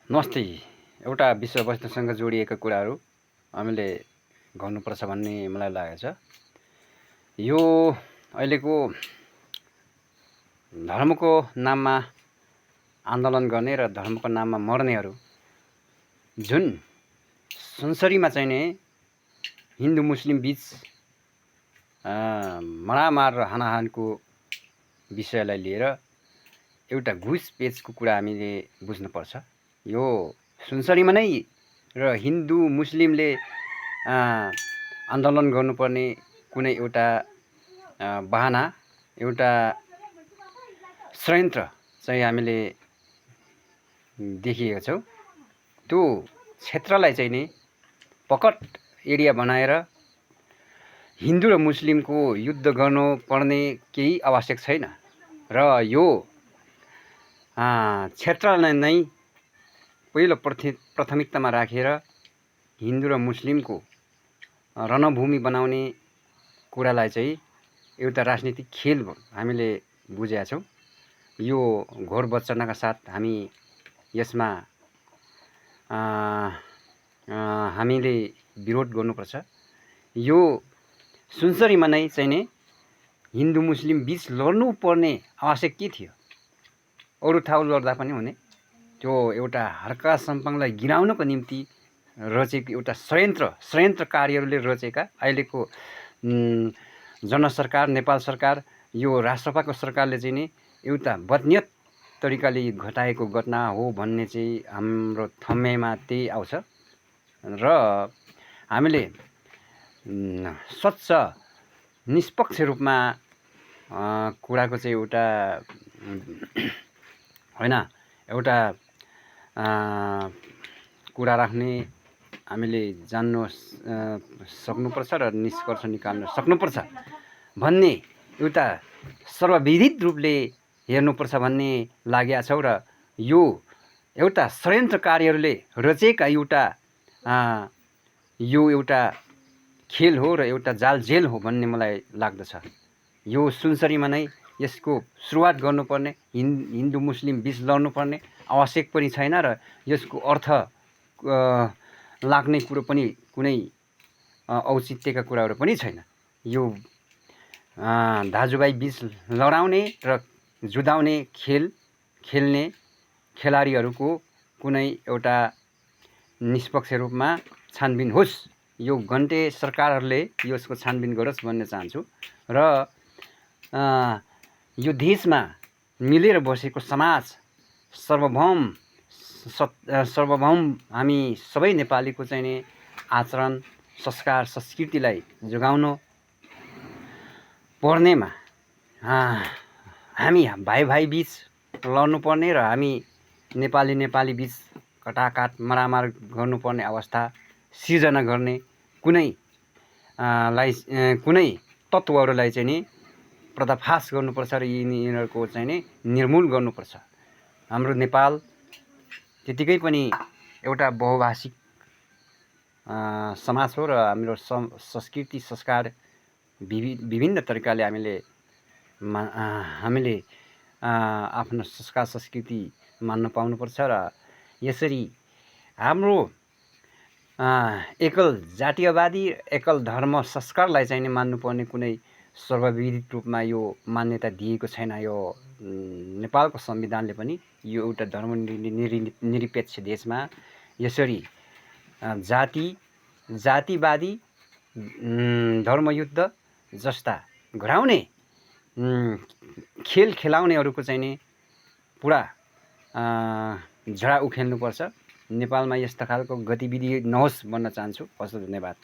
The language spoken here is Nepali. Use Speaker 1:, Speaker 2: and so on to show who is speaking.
Speaker 1: नमस्ते। एउटा विषयवस्तुसँग जोडिएका कुराहरू हामीले गर्नुपर्छ भन्ने मलाई लागेको छ। यो अहिलेको धर्मको नाममा आन्दोलन गर्ने र धर्मको नाममा मर्नेहरू जुन सुनसरीमा चाहिँ नि हिन्दू मुस्लिम बीच मारामार र हानाहानको विषयलाई लिएर एउटा घुसपेचको कुरा हामीले बुझ्नुपर्छ। यो सुनसरीमा नै र हिन्दू मुस्लिमले आन्दोलन गर्नुपर्ने कुनै एउटा बहाना, एउटा षड्यन्त्र चाहिँ हामीले देखिएका छौँ। त्यो क्षेत्रलाई चाहिँ नि पकड एरिया बनाएर हिन्दू र मुस्लिमको युद्ध गर्नुपर्ने केही आवश्यक छैन र यो क्षेत्रलाई नै पहिलो प्राथमिकतामा राखेर हिन्दू र मुस्लिमको रणभूमि बनाउने कुरालाई चाहिँ एउटा राजनीतिक खेल हामीले बुझेका छौँ। यो घोर वञ्चनाका साथ हामी यसमा हामीले विरोध गर्नुपर्छ। यो सुनसरीमा नै चाहिँ नि हिन्दू मुस्लिम बीच लड्नुपर्ने आवश्यक के थियो? अरू ठाउँ लड्दा पनि हुने। त्यो एउटा हर्का सम्पाङलाई गिराउनको निम्ति रचेको एउटा षड्यन्त्रकारीहरूले रचेका अहिलेको जनसरकार नेपाल सरकार, यो राष्ट्रपाको सरकारले चाहिँ नि एउटा बदनियत तरिकाले घटाएको घटना हो भन्ने चाहिँ हाम्रो थम्मेमा त्यही आउँछ र हामीले स्वच्छ निष्पक्ष रूपमा कुराको चाहिँ एउटा होइन, एउटा कुरा राख्ने हामीले जान्नु सक्नुपर्छ र निष्कर्ष निकाल्न सक्नुपर्छ भन्ने एउटा सर्वविदित रूपले हेर्नुपर्छ भन्ने लागेका छौँ र यो एउटा षड्यन्त्रकारीहरूले रचेका यो एउटा खेल हो र एउटा जालझेल हो भन्ने मलाई लाग्दछ। यो सुनसरीमा नै यसको सुरुवात गर्नुपर्ने, हिन्दू मुस्लिम बीच लड्नुपर्ने आवश्यक पनि छैन र यसको अर्थ लाग्ने कुरो पनि कुनै औचित्यका कुराहरू पनि छैन। यो दाजुभाइ बीच लडाउने र जुधाउने खेल्ने खेलाडीहरूको कुनै एउटा निष्पक्ष रूपमा छानबिन होस्। यो गन्टे सरकारहरूले यसको छानबिन गरोस् भन्ने चाहन्छु र यो देशमा मिलेर बसेको समाज सार्वभौम हामी सबै नेपालीको चाहिँ नि आचरण, संस्कार, संस्कृतिलाई जोगाउनु पर्नेमा हामी भाइ बीच लड्नुपर्ने र हामी नेपाली बीच कटाकाट मारामार गर्नुपर्ने अवस्था सिर्जना गर्ने कुनै तत्त्वहरूलाई चाहिँ नि पर्दाफास गर्नुपर्छ र यिनीहरूको चाहिँ नि निर्मूल गर्नुपर्छ। हाम्रो नेपाल त्यतिकै पनि एउटा बहुभाषिक समाज हो र हाम्रो संस्कृति संस्कार विभिन्न तरिकाले हामीले आफ्नो संस्कार संस्कृति मान्न पाउनुपर्छ र यसरी हाम्रो एकल जातीयवादी, एकल धर्म संस्कारलाई चाहिँ नि मान्नुपर्ने कुनै सर्वविदित रूपमा यो मान्यता दिएको छैन। यो नेपालको संविधानले पनि यो एउटा धर्मनिरपेक्ष देशमा यसरी जातिवादी धर्मयुद्ध जस्ता घराउने खेल खेलाउनेहरूको चाहिँ नि पुरा झडा उखेल्नुपर्छ। नेपालमा यस्ता खालको गतिविधि नहोस् भन्न चाहन्छु। हस्, धन्यवाद।